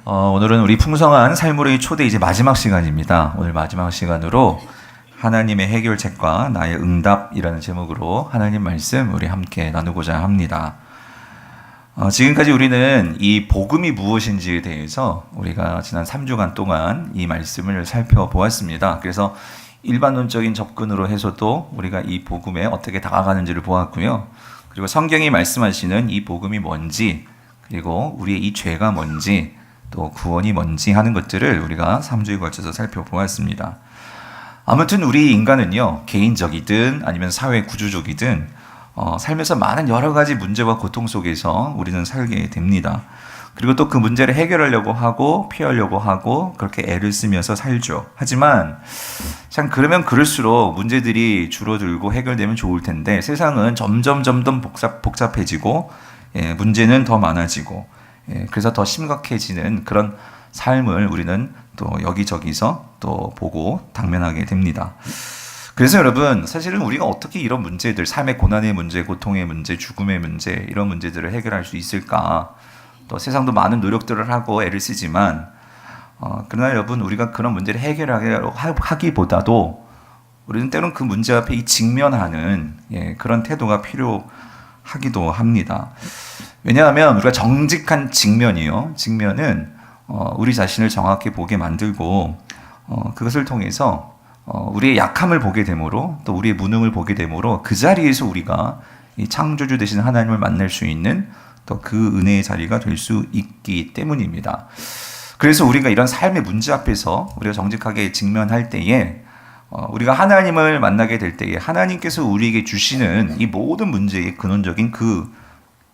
오늘은 우리 풍성한 삶으로의 초대 이제 마지막 시간입니다. 오늘 마지막 시간으로 하나님의 해결책과 나의 응답이라는 제목으로 하나님 말씀 우리 함께 나누고자 합니다. 지금까지 우리는 이 복음이 무엇인지에 대해서 우리가 지난 3주간 동안 이 말씀을 살펴보았습니다. 그래서 일반론적인 접근으로 해서도 우리가 이 복음에 어떻게 다가가는지를 보았고요. 그리고 성경이 말씀하시는 이 복음이 뭔지, 그리고 우리의 이 죄가 뭔지, 또 구원이 뭔지 하는 것들을 우리가 3주에 걸쳐서 살펴보았습니다. 아무튼 우리 인간은요, 개인적이든 아니면 사회 구조적이든 삶에서 많은 여러 가지 문제와 고통 속에서 우리는 살게 됩니다. 그리고 또 그 문제를 해결하려고 하고 피하려고 하고 그렇게 애를 쓰면서 살죠. 하지만 참 그러면 그럴수록 문제들이 줄어들고 해결되면 좋을 텐데 세상은 점점 복잡해지고 문제는 더 많아지고 그래서 더 심각해지는 그런 삶을 우리는 또 여기저기서 또 보고 당면하게 됩니다. 그래서 여러분, 사실은 우리가 어떻게 이런 문제들, 삶의 고난의 문제, 고통의 문제, 죽음의 문제, 이런 문제들을 해결할 수 있을까? 또 세상도 많은 노력들을 하고 애를 쓰지만 그러나 여러분, 우리가 그런 문제를 해결하려고 하기보다도 우리는 때론 그 문제 앞에 직면하는 그런 태도가 필요하기도 합니다. 왜냐하면 우리가 정직한 직면은 우리 자신을 정확히 보게 만들고 그것을 통해서 우리의 약함을 보게 되므로 또 우리의 무능을 보게 되므로 그 자리에서 우리가 이 창조주 되신 하나님을 만날 수 있는 또 그 은혜의 자리가 될 수 있기 때문입니다. 그래서 우리가 이런 삶의 문제 앞에서 우리가 정직하게 직면할 때에 우리가 하나님을 만나게 될 때에 하나님께서 우리에게 주시는 이 모든 문제의 근원적인 그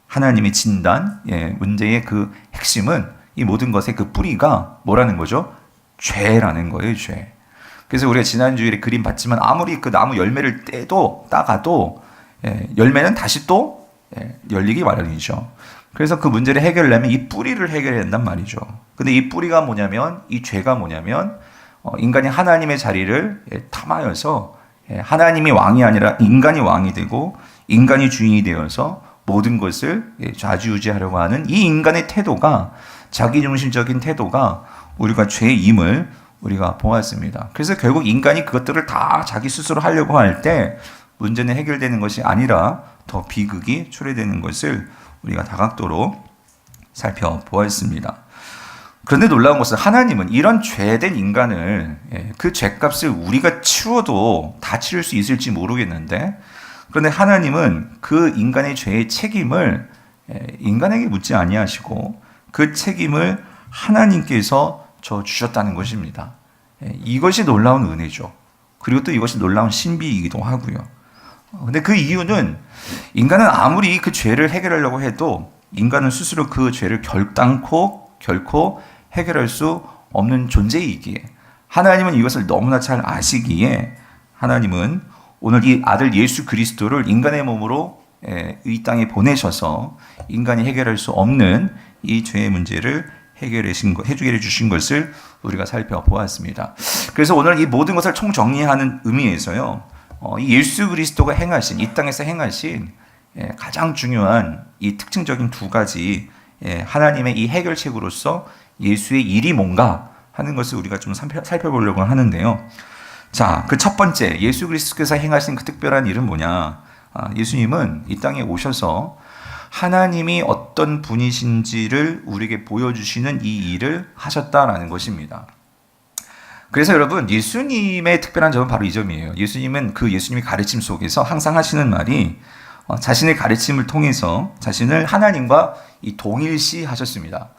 하나님의 진단, 문제의 그 핵심은 이 모든 것의 그 뿌리가 뭐라는 거죠? 죄라는 거예요, 죄. 그래서 우리가 지난주일에 그림 봤지만 아무리 그 나무 열매를 따가도 열매는 다시 또 열리기 마련이죠. 그래서 그 문제를 해결하려면 이 뿌리를 해결해야 된단 말이죠. 근데 이 뿌리가 뭐냐면, 이 죄가 뭐냐면 인간이 하나님의 자리를 탐하여서 하나님이 왕이 아니라 인간이 왕이 되고 인간이 주인이 되어서 모든 것을 좌지우지하려고 하는 이 인간의 태도가, 자기중심적인 태도가 우리가 죄임을 우리가 보았습니다. 그래서 결국 인간이 그것들을 다 자기 스스로 하려고 할 때 문제는 해결되는 것이 아니라 더 비극이 초래되는 것을 우리가 다각도로 살펴보았습니다. 그런데 놀라운 것은 하나님은 이런 죄된 인간을 그 죄값을 우리가 치워도 다 치를 수 있을지 모르겠는데, 그런데 하나님은 그 인간의 죄의 책임을 인간에게 묻지 아니하시고 그 책임을 하나님께서 져 주셨다는 것입니다. 이것이 놀라운 은혜죠. 그리고 또 이것이 놀라운 신비이기도 하고요. 근데 그 이유는 인간은 아무리 그 죄를 해결하려고 해도 인간은 스스로 그 죄를 결코 해결할 수 없는 존재이기에, 하나님은 이것을 너무나 잘 아시기에 하나님은 오늘 이 아들 예수 그리스도를 인간의 몸으로 이 땅에 보내셔서 인간이 해결할 수 없는 이 죄의 문제를 해결해 주신 것을 우리가 살펴보았습니다. 그래서 오늘 이 모든 것을 총정리하는 의미에서요, 이 예수 그리스도가 행하신, 이 땅에서 행하신 가장 중요한 이 특징적인 두 가지 하나님의 이 해결책으로서 예수의 일이 뭔가 하는 것을 우리가 좀 살펴보려고 하는데요. 자, 그 첫 번째, 예수 그리스도께서 행하신 그 특별한 일은 뭐냐? 예수님은 이 땅에 오셔서 하나님이 어떤 분이신지를 우리에게 보여주시는 이 일을 하셨다라는 것입니다. 그래서 여러분, 예수님의 특별한 점은 바로 이 점이에요. 예수님은 그 예수님의 가르침 속에서 항상 하시는 말이 자신의 가르침을 통해서 자신을 하나님과 이 동일시 하셨습니다.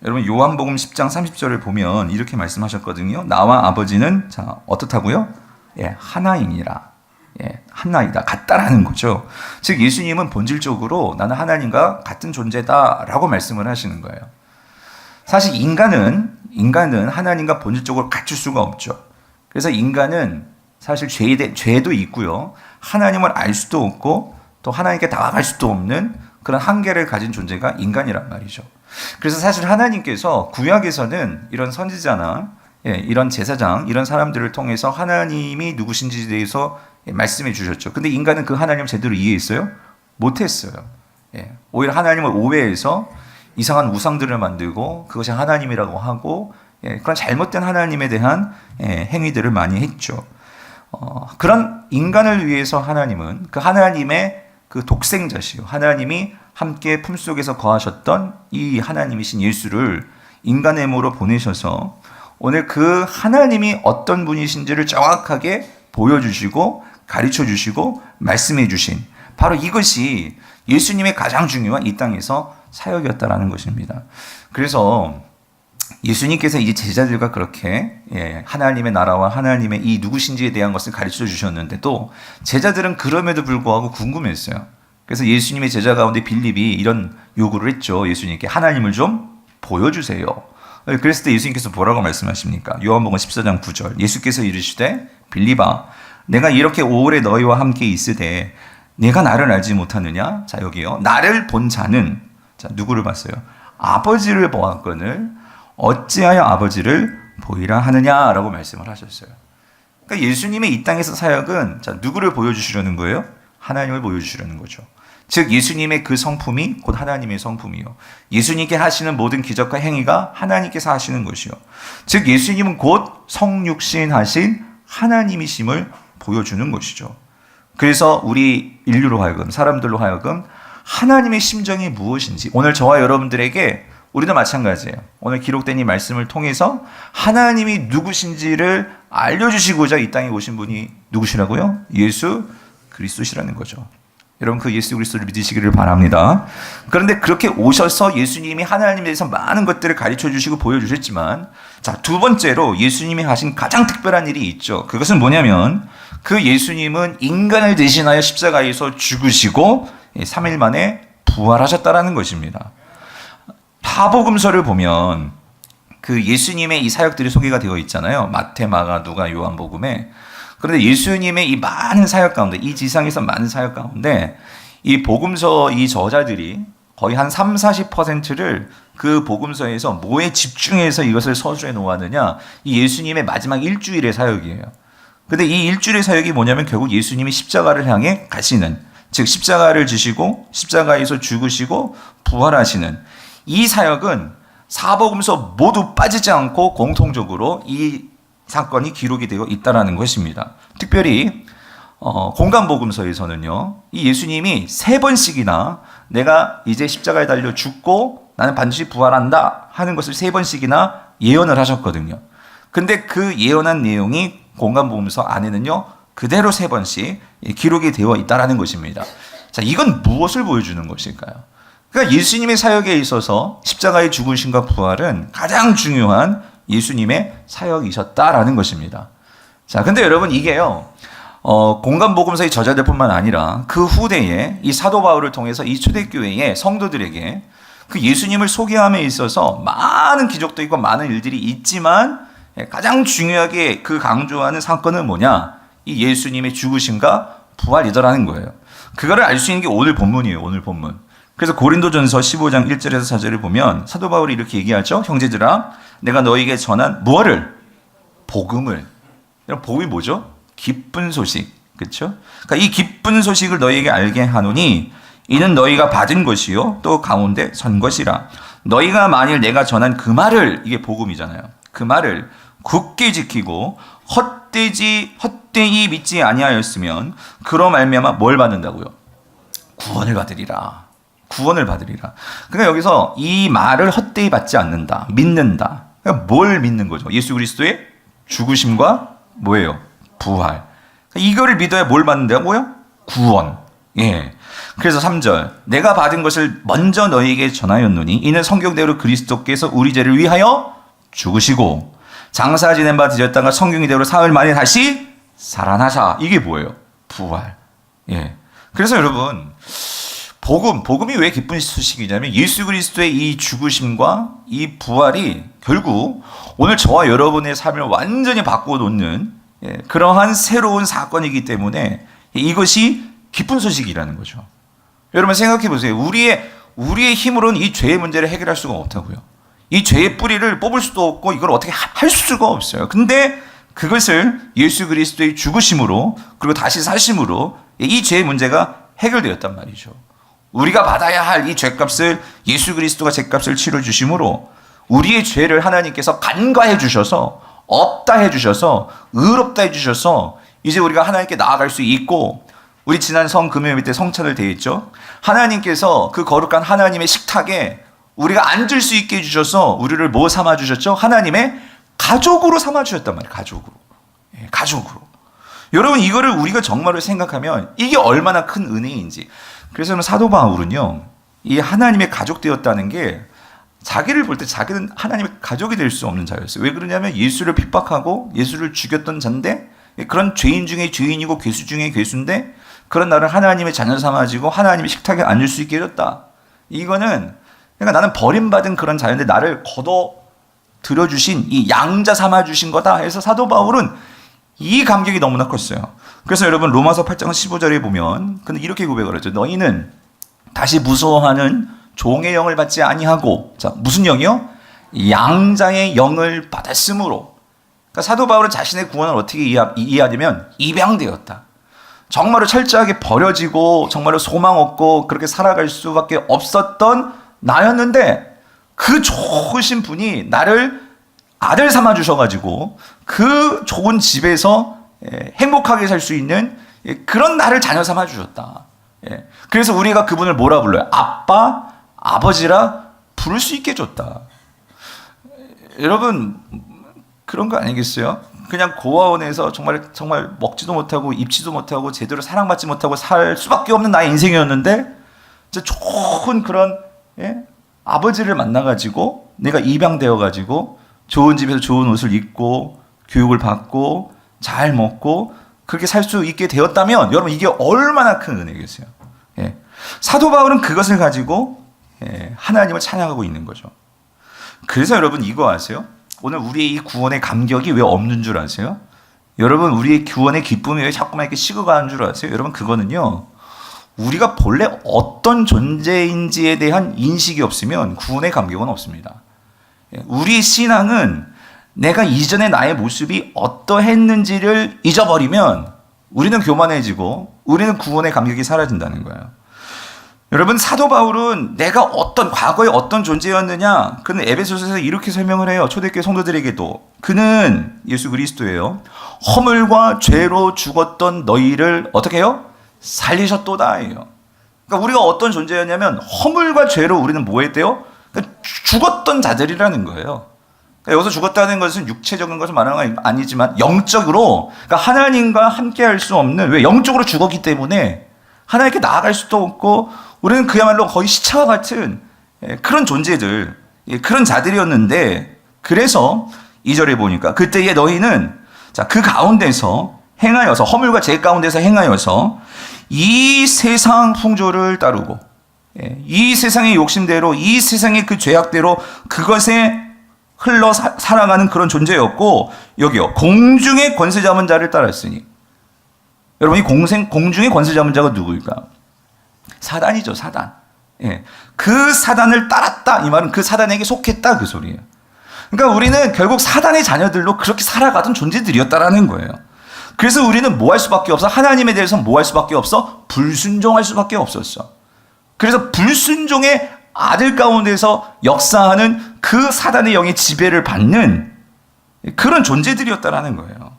여러분, 요한복음 10장 30절을 보면 이렇게 말씀하셨거든요. 나와 아버지는 어떻다고요? 하나이니라. 하나이다. 같다라는 거죠. 즉 예수님은 본질적으로 나는 하나님과 같은 존재다라고 말씀을 하시는 거예요. 사실 인간은 하나님과 본질적으로 같을 수가 없죠. 그래서 인간은 사실 죄도 있고요, 하나님을 알 수도 없고 또 하나님께 다가갈 수도 없는 그런 한계를 가진 존재가 인간이란 말이죠. 그래서 사실 하나님께서 구약에서는 이런 선지자나 이런 제사장, 이런 사람들을 통해서 하나님이 누구신지에 대해서 말씀해 주셨죠. 근데 인간은 그 하나님을 제대로 이해했어요? 못했어요. 오히려 하나님을 오해해서 이상한 우상들을 만들고 그것이 하나님이라고 하고 그런 잘못된 하나님에 대한 행위들을 많이 했죠. 그런 인간을 위해서 하나님은 그 하나님의 그 독생자시요 하나님이 함께 품속에서 거하셨던 이 하나님이신 예수를 인간의 몸으로 보내셔서 오늘 그 하나님이 어떤 분이신지를 정확하게 보여주시고 가르쳐주시고 말씀해주신 바로 이것이 예수님의 가장 중요한 이 땅에서 사역이었다라는 것입니다. 그래서 예수님께서 이제 제자들과 그렇게 하나님의 나라와 하나님의 이 누구신지에 대한 것을 가르쳐 주셨는데도 제자들은 그럼에도 불구하고 궁금했어요. 그래서 예수님의 제자 가운데 빌립이 이런 요구를 했죠. 예수님께 하나님을 좀 보여주세요. 그랬을 때 예수님께서 뭐라고 말씀하십니까? 요한복음 14장 9절 예수께서 이르시되 빌립아 내가 이렇게 오래 너희와 함께 있으되 내가 나를 알지 못하느냐? 자 여기요. 나를 본 자는 자 누구를 봤어요? 아버지를 보았거늘 어찌하여 아버지를 보이라 하느냐라고 말씀을 하셨어요. 그러니까 예수님의 이 땅에서 사역은 자 누구를 보여주시려는 거예요? 하나님을 보여주시려는 거죠. 즉 예수님의 그 성품이 곧 하나님의 성품이요. 예수님께 하시는 모든 기적과 행위가 하나님께서 하시는 것이요. 즉 예수님은 곧 성육신 하신 하나님이심을 보여주는 것이죠. 그래서 우리 인류로 하여금 사람들로 하여금 하나님의 심정이 무엇인지 오늘 저와 여러분들에게 우리도 마찬가지예요. 오늘 기록된 이 말씀을 통해서 하나님이 누구신지를 알려주시고자 이 땅에 오신 분이 누구시라고요? 예수 그리스도시라는 거죠. 여러분 그 예수 그리스도를 믿으시기를 바랍니다. 그런데 그렇게 오셔서 예수님이 하나님에 대해서 많은 것들을 가르쳐 주시고 보여주셨지만 자, 두 번째로 예수님이 하신 가장 특별한 일이 있죠. 그것은 뭐냐면 그 예수님은 인간을 대신하여 십자가에서 죽으시고 3일 만에 부활하셨다라는 것입니다. 사복음서를 보면 그 예수님의 이 사역들이 소개가 되어 있잖아요. 마태, 마가, 누가, 요한복음에. 그런데 예수님의 이 많은 사역 가운데, 이 지상에서 많은 사역 가운데 이 복음서 이 저자들이 거의 한 30-40%를 그 복음서에서 뭐에 집중해서 이것을 서술해 놓았느냐? 이 예수님의 마지막 일주일의 사역이에요. 근데 이 일주일의 사역이 뭐냐면 결국 예수님이 십자가를 향해 가시는, 즉 십자가를 지시고 십자가에서 죽으시고 부활하시는 이 사역은 사복음서 모두 빠지지 않고 공통적으로 이 사건이 기록이 되어 있다는 것입니다. 특별히 공간복음서에서는요, 이 예수님이 3번씩이나 내가 이제 십자가에 달려 죽고 나는 반드시 부활한다 하는 것을 3번씩이나 예언을 하셨거든요. 근데 그 예언한 내용이 공간복음서 안에는요, 그대로 3번씩 기록이 되어 있다는 것입니다. 자, 이건 무엇을 보여주는 것일까요? 그러니까 예수님의 사역에 있어서 십자가의 죽으심과 부활은 가장 중요한 예수님의 사역이셨다라는 것입니다. 자, 근데 여러분 이게요, 공간복음서의 저자들뿐만 아니라 그 후대에 이 사도 바울을 통해서 이 초대교회의 성도들에게 그 예수님을 소개함에 있어서 많은 기적도 있고 많은 일들이 있지만 가장 중요하게 그 강조하는 사건은 뭐냐? 이 예수님의 죽으심과 부활이더라는 거예요. 그거를 알 수 있는 게 오늘 본문이에요. 오늘 본문. 그래서 고린도전서 15장 1절에서 4절을 보면 사도 바울이 이렇게 얘기하죠. 형제들아 내가 너희에게 전한 무엇을? 복음을. 복음이 뭐죠? 기쁜 소식. 그렇죠? 그러니까 이 기쁜 소식을 너희에게 알게 하노니 이는 너희가 받은 것이요 또 가운데 선 것이라. 너희가 만일 내가 전한 그 말을, 이게 복음이잖아요. 그 말을 굳게 지키고 헛되이 믿지 아니하였으면 그로 말미암아 뭘 받는다고요? 구원을 받으리라. 구원을 받으리라. 그러니까 여기서 이 말을 헛되이 받지 않는다. 믿는다. 그러니까 뭘 믿는 거죠? 예수 그리스도의 죽으심과 뭐예요? 부활. 그러니까 이거를 믿어야 뭘 받는다고요? 구원. 예. 그래서 3절. 내가 받은 것을 먼저 너희에게 전하였노니 이는 성경대로 그리스도께서 우리 죄를 위하여 죽으시고 장사 지낸 바 되셨다가 성경대로 사흘 만에 다시 살아나사. 이게 뭐예요? 부활. 예. 그래서 여러분, 복음이 왜 기쁜 소식이냐면 예수 그리스도의 이 죽으심과 이 부활이 결국 오늘 저와 여러분의 삶을 완전히 바꿔놓는 그러한 새로운 사건이기 때문에 이것이 기쁜 소식이라는 거죠. 여러분 생각해 보세요. 우리의 힘으로는 이 죄의 문제를 해결할 수가 없다고요. 이 죄의 뿌리를 뽑을 수도 없고 이걸 어떻게 할 수가 없어요. 근데 그것을 예수 그리스도의 죽으심으로 그리고 다시 사심으로 이 죄의 문제가 해결되었단 말이죠. 우리가 받아야 할 이 죄값을 예수 그리스도가 죄값을 치러 주심으로 우리의 죄를 하나님께서 간과해 주셔서 없다 해 주셔서 의롭다 해 주셔서 이제 우리가 하나님께 나아갈 수 있고, 우리 지난 성금요일 때 성찬을 대했죠. 하나님께서 그 거룩한 하나님의 식탁에 우리가 앉을 수 있게 해주셔서 우리를 뭐 삼아 주셨죠? 하나님의 가족으로 삼아 주셨단 말이에요. 가족으로. 예, 가족으로. 여러분, 이거를 우리가 정말로 생각하면 이게 얼마나 큰 은혜인지. 그래서 사도 바울은요, 이 하나님의 가족 되었다는 게 자기를 볼 때 자기는 하나님의 가족이 될 수 없는 자였어요. 왜 그러냐면 예수를 핍박하고 예수를 죽였던 자인데, 그런 죄인 중에 죄인이고 괴수 중에 괴수인데 그런 나를 하나님의 자녀 삼아지고 하나님의 식탁에 앉을 수 있게 해줬다. 이거는 그러니까 나는 버림받은 그런 자였는데 나를 걷어 들여주신 이 양자 삼아주신 거다 해서 사도 바울은 이 감격이 너무나 컸어요. 그래서 여러분 로마서 8장 15절에 보면 근데 이렇게 고백을 하죠. 너희는 다시 무서워하는 종의 영을 받지 아니하고, 자, 무슨 영이요? 양자의 영을 받았으므로. 그러니까 사도 바울은 자신의 구원을 어떻게 이해하냐면 입양되었다. 정말로 철저하게 버려지고 정말로 소망 없고 그렇게 살아갈 수밖에 없었던 나였는데 그 좋으신 분이 나를 아들 삼아 주셔가지고 그 좋은 집에서 행복하게 살 수 있는 그런 나를 자녀 삼아 주셨다. 그래서 우리가 그분을 뭐라 불러요? 아빠, 아버지라 부를 수 있게 해줬다. 여러분, 그런 거 아니겠어요? 그냥 고아원에서 정말 먹지도 못하고 입지도 못하고 제대로 사랑받지 못하고 살 수밖에 없는 나의 인생이었는데 진짜 좋은 그런 아버지를 만나가지고 내가 입양되어가지고 좋은 집에서 좋은 옷을 입고 교육을 받고 잘 먹고 그렇게 살 수 있게 되었다면 여러분 이게 얼마나 큰 은혜겠어요. 사도 바울은 그것을 가지고 하나님을 찬양하고 있는 거죠. 그래서 여러분 이거 아세요? 오늘 우리의 이 구원의 감격이 왜 없는 줄 아세요? 여러분 우리의 구원의 기쁨이 왜 자꾸만 이렇게 식어가는 줄 아세요? 여러분 그거는요, 우리가 본래 어떤 존재인지에 대한 인식이 없으면 구원의 감격은 없습니다. 우리 신앙은 내가 이전의 나의 모습이 어떠했는지를 잊어버리면 우리는 교만해지고 우리는 구원의 감격이 사라진다는 거예요. 여러분 사도 바울은 내가 과거에 어떤 존재였느냐, 그는 에베소서에서 이렇게 설명을 해요. 초대교회 성도들에게도 그는 예수 그리스도예요. 허물과 죄로 죽었던 너희를 어떻게 해요? 살리셨도다 예요. 그러니까 우리가 어떤 존재였냐면 허물과 죄로 우리는 뭐 했대요? 그러니까 죽었던 자들이라는 거예요. 그러니까 여기서 죽었다는 것은 육체적인 것을 말하는 건 아니지만 영적으로, 그러니까 하나님과 함께 할 수 없는, 왜 영적으로 죽었기 때문에 하나님께 나아갈 수도 없고 우리는 그야말로 거의 시체와 같은 그런 존재들, 그런 자들이었는데, 그래서 2절에 보니까 그때에 너희는 그 가운데서 행하여서, 허물과 죄 가운데서 행하여서 이 세상 풍조를 따르고 이 세상의 욕심대로, 이 세상의 그 죄악대로 그것에 흘러 살아가는 그런 존재였고, 여기요, 공중의 권세 잡은 자를 따랐으니. 여러분 이 공중의 권세 잡은 자가 누구일까? 사단이죠, 사단. 그 사단을 따랐다, 이 말은 그 사단에게 속했다, 그 소리예요. 그러니까 우리는 결국 사단의 자녀들로 그렇게 살아가던 존재들이었다라는 거예요. 그래서 우리는 뭐 할 수밖에 없어? 하나님에 대해서 뭐 할 수밖에 없어? 불순종할 수밖에 없었어. 그래서 불순종의 아들 가운데서 역사하는 그 사단의 영의 지배를 받는 그런 존재들이었다라는 거예요.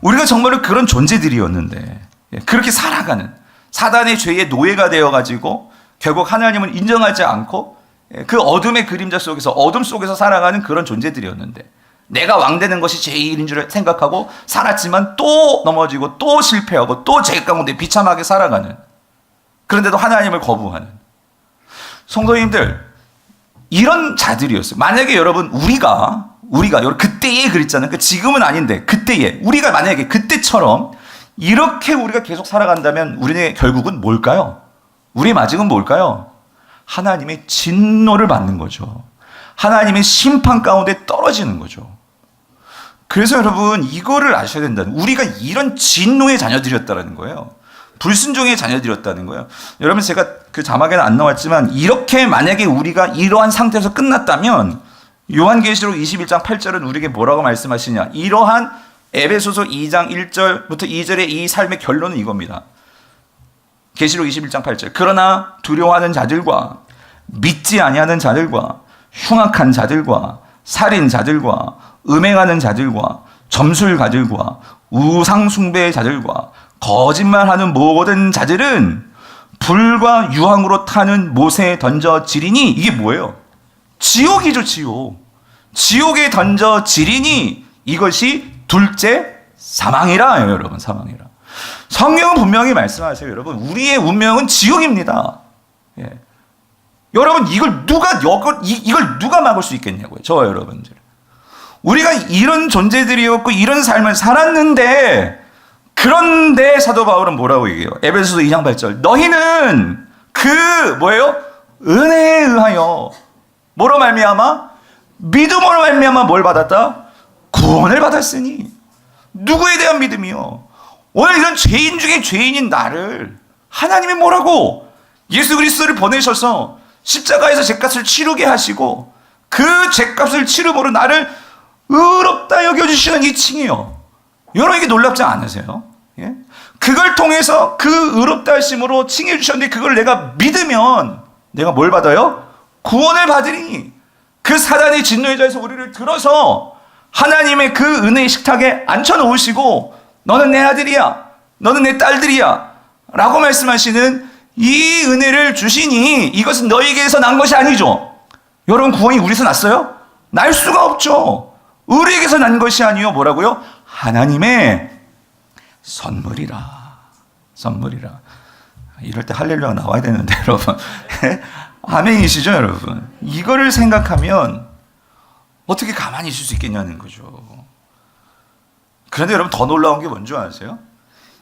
우리가 정말로 그런 존재들이었는데 그렇게 살아가는, 사단의 죄의 노예가 되어가지고 결국 하나님을 인정하지 않고 그 어둠의 그림자 속에서, 어둠 속에서 살아가는 그런 존재들이었는데, 내가 왕되는 것이 제일인 줄 생각하고 살았지만 또 넘어지고 또 실패하고 또 죄 가운데 비참하게 살아가는, 그런데도 하나님을 거부하는 성도님들, 이런 자들이었어요. 만약에 여러분 우리가 그때에 그랬잖아요. 지금은 아닌데 그때에 우리가 만약에 그때처럼 이렇게 우리가 계속 살아간다면 우리의 결국은 뭘까요? 우리의 마지막은 뭘까요? 하나님의 진노를 받는 거죠. 하나님의 심판 가운데 떨어지는 거죠. 그래서 여러분 이거를 아셔야 된다는, 우리가 이런 진노의 자녀들이었다는 거예요. 불순종의 자녀들이었다는 거예요. 여러분 제가 그 자막에는 안 나왔지만 이렇게 만약에 우리가 이러한 상태에서 끝났다면 요한계시록 21장 8절은 우리에게 뭐라고 말씀하시냐, 이러한 에베소서 2장 1절부터 2절의 이 삶의 결론은 이겁니다. 계시록 21장 8절. 그러나 두려워하는 자들과 믿지 아니하는 자들과 흉악한 자들과 살인자들과 음행하는 자들과 점술가들과 우상숭배의 자들과 거짓말하는 모든 자들은 불과 유황으로 타는 못에 던져지리니, 이게 뭐예요? 지옥이죠, 지옥. 지옥에 던져지리니 이것이 둘째 사망이라, 여러분. 사망이라. 성경은 분명히 말씀하세요, 여러분. 우리의 운명은 지옥입니다. 예. 여러분, 이걸 누가 막을 수 있겠냐고요, 저와 여러분들. 우리가 이런 존재들이었고 이런 삶을 살았는데, 그런데 사도 바울은 뭐라고 얘기해요? 에베소서 2장 8절. 너희는 은혜에 의하여 뭐로 말미암아? 믿음으로 말미암아 뭘 받았다? 구원을 받았으니. 누구에 대한 믿음이요? 오늘 이런 죄인 중에 죄인인 나를 하나님이 뭐라고? 예수 그리스도를 보내셔서 십자가에서 죄값을 치르게 하시고 그 죄값을 치름으로 나를 의롭다 여겨주시는 이 칭이요. 여러분, 이게 놀랍지 않으세요? 예? 그걸 통해서 그 의롭다 하심으로 칭해 주셨는데, 그걸 내가 믿으면 내가 뭘 받아요? 구원을 받으니. 그 사단의 진노의 자에서 우리를 들어서 하나님의 그 은혜의 식탁에 앉혀놓으시고, 너는 내 아들이야, 너는 내 딸들이야 라고 말씀하시는 이 은혜를 주시니, 이것은 너에게서 난 것이 아니죠. 여러분, 구원이 우리에서 났어요? 날 수가 없죠. 우리에게서 난 것이 아니요, 뭐라고요? 하나님의 선물이라. 선물이라. 이럴 때 할렐루야가 나와야 되는데, 여러분. 아멘이시죠, 여러분? 이거를 생각하면 어떻게 가만히 있을 수 있겠냐는 거죠. 그런데 여러분, 더 놀라운 게 뭔지 아세요?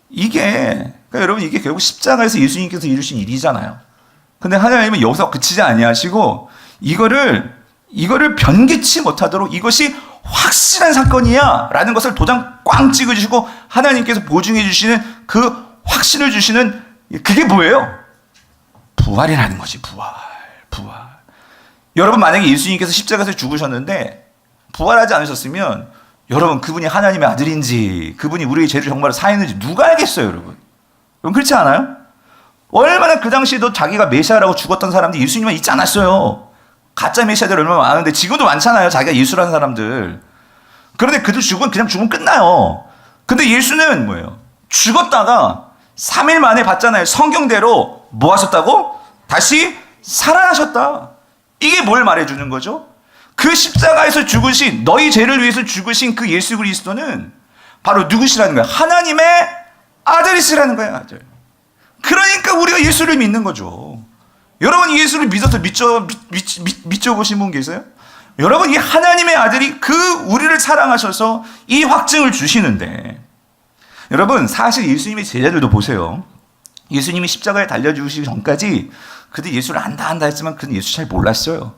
그러니까 여러분, 이게 결국 십자가에서 예수님께서 이루신 일이잖아요. 근데 하나님은 여기서 그치지 아니하시고 이거를 변개치 못하도록 이것이 확실한 사건이야 라는 것을 도장 꽝 찍어주시고 하나님께서 보증해 주시는 그 확신을 주시는, 그게 뭐예요? 부활이라는 것이. 부활. 여러분, 만약에 예수님께서 십자가에서 죽으셨는데 부활하지 않으셨으면, 여러분, 그분이 하나님의 아들인지 그분이 우리의 죄를 정말 사했는지 누가 알겠어요, 여러분? 여러분, 그렇지 않아요? 얼마나 그 당시에도 자기가 메시아라고 죽었던 사람들이 예수님만 있지 않았어요. 가짜 메시아들 얼마나 많은데, 지금도 많잖아요, 자기가 예수라는 사람들. 그런데 그들 죽으면 끝나요. 근데 예수는 뭐예요? 죽었다가 3일 만에 봤잖아요. 성경대로 뭐 하셨다고? 다시 살아나셨다. 이게 뭘 말해주는 거죠? 그 십자가에서 죽으신, 너희 죄를 위해서 죽으신 그 예수 그리스도는 바로 누구시라는 거예요? 하나님의 아들이시라는 거예요, 아들. 그러니까 우리가 예수를 믿는 거죠. 여러분, 예수를 믿어서 믿죠 보신 분 계세요? 여러분, 이 하나님의 아들이 우리를 사랑하셔서 이 확증을 주시는데, 여러분, 사실 예수님의 제자들도 보세요. 예수님이 십자가에 달려 죽으시기 전까지 그들 예수를 안다 했지만 그는 예수 잘 몰랐어요.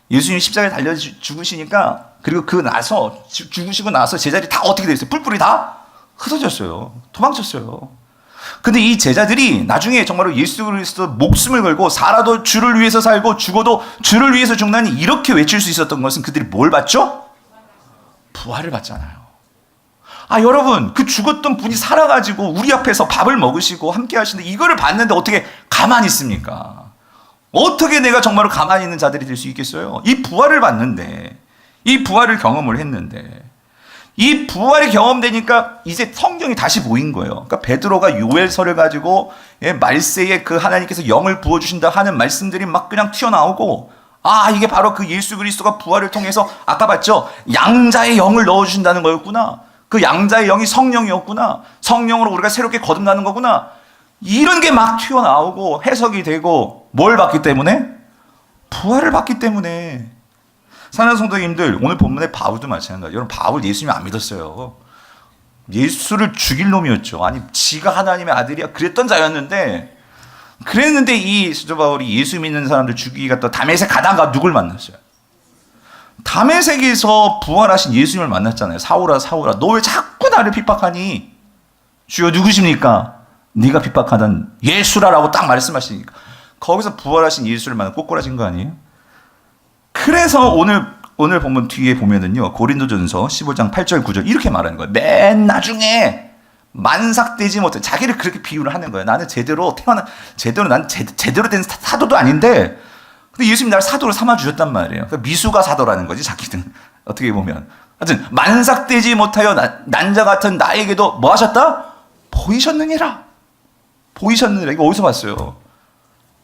예수님이 십자가에 달려 죽으시니까, 그리고 죽으시고 나서 제자들이 다 어떻게 됐어요? 뿔뿔이 다 흩어졌어요. 도망쳤어요. 근데 이 제자들이 나중에 정말로 예수 그리스도 목숨을 걸고, 살아도 주를 위해서 살고 죽어도 주를 위해서 죽나니 이렇게 외칠 수 있었던 것은, 그들이 뭘 받죠? 부활을 받잖아요. 여러분, 그 죽었던 분이 살아가지고 우리 앞에서 밥을 먹으시고 함께 하시는데, 이거를 봤는데 어떻게 가만히 있습니까? 어떻게 내가 정말로 가만히 있는 자들이 될 수 있겠어요? 이 부활을 봤는데, 이 부활을 경험을 했는데, 이 부활이 경험되니까 이제 성경이 다시 보인 거예요. 그러니까 베드로가 요엘서를 가지고 말세에 그 하나님께서 영을 부어주신다 하는 말씀들이 막 그냥 튀어나오고, 이게 바로 그 예수 그리스도가 부활을 통해서 아까 봤죠? 양자의 영을 넣어주신다는 거였구나. 그 양자의 영이 성령이었구나. 성령으로 우리가 새롭게 거듭나는 거구나. 이런 게 막 튀어나오고 해석이 되고, 뭘 받기 때문에? 부활을 받기 때문에. 사랑하는 성도님들, 오늘 본문의 바울도 마찬가지예요. 여러분, 바울 예수님 안 믿었어요. 예수를 죽일 놈이었죠. 아니, 지가 하나님의 아들이야 그랬던 자였는데, 그랬는데 이 사도 바울이 예수 믿는 사람들 죽이기 갔다 다메섹 가다가 누굴 만났어요? 다메섹에서 부활하신 예수님을 만났잖아요. 사울아, 사울아, 너 왜 자꾸 나를 핍박하니? 주여, 누구십니까? 네가 핍박하던 예수라라고 딱 말씀하시니까, 거기서 부활하신 예수를 만나 꼬꾸라진 거 아니에요? 그래서 오늘 본문 뒤에 보면은요, 고린도전서 15장 8절 9절 이렇게 말하는 거예요. 맨 나중에 만삭되지 못해. 자기를 그렇게 비유를 하는 거예요. 나는 제대로 제대로 된 사도도 아닌데, 근데 예수님이 나를 사도로 삼아 주셨단 말이에요. 그러니까 미수가 사도라는 거지, 자기는. 어떻게 보면. 하여튼 만삭되지 못하여 난자 같은 나에게도 뭐 하셨다? 보이셨느니라. 보이셨느니라. 이거 어디서 봤어요?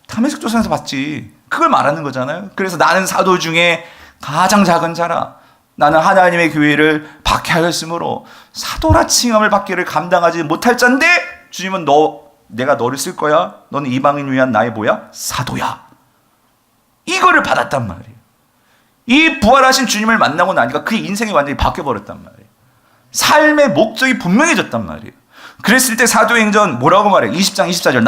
다메섹 조선에서 봤지. 그걸 말하는 거잖아요. 그래서 나는 사도 중에 가장 작은 자라. 나는 하나님의 교회를 박해하였으므로 사도라 칭함을 받기를 감당하지 못할 자인데, 주님은 내가 너를 쓸 거야. 너는 이방인 위한 나의 뭐야? 사도야. 이거를 받았단 말이에요. 이 부활하신 주님을 만나고 나니까 그의 인생이 완전히 바뀌어버렸단 말이에요. 삶의 목적이 분명해졌단 말이에요. 그랬을 때 사도행전 뭐라고 말해요? 20장 24절.